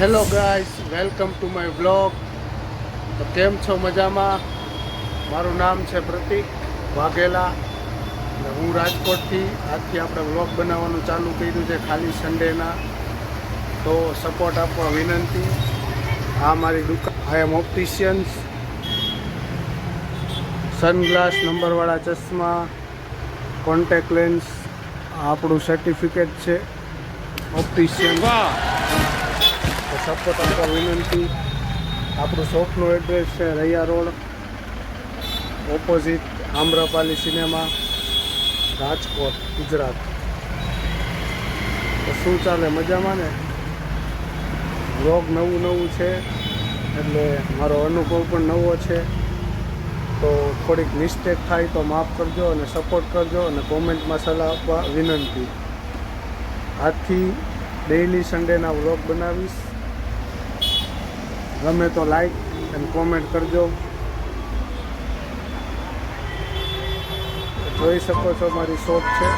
Hello guys, welcome to my vlog. તો કેમ છો? મજામાં? મારું નામ છે પ્રતિક વાઘેલા અને હું રાજકોટથી. આજથી આપણે વ્લોગ બનાવવાનું ચાલુ કર્યું છે ખાલી સન્ડેના, તો સપોર્ટ આપવા વિનંતી. આ મારી દુકાન, આઈ એમ ઓપ્ટિશિયન્સ. સનગ્લાસ, નંબરવાળા ચશ્મા, કોન્ટેક્ટ લેન્સ, આપણું સર્ટિફિકેટ છે ઓપ્ટિશિયન. સપોર્ટ આપવા વિનંતી. આપણું શોપનું એડ્રેસ છે Raiya road, opposite Amrapali cinema, Rajkot, Gujarat. તો શું ચાલે? મજામાં ને? વ્લોગ નવું છે એટલે મારો અનુભવ પણ નવો છે, તો થોડીક મિસ્ટેક થાય તો માફ કરજો અને સપોર્ટ કરજો અને કોમેન્ટમાં સલાહ આપવા વિનંતી. આજથી ડેઇલી સન્ડેના વ્લોગ બનાવીશ. ગમે તો લાઈક અને કોમેન્ટ કરજો. જોઈ શકો છો મારી શોપ છે.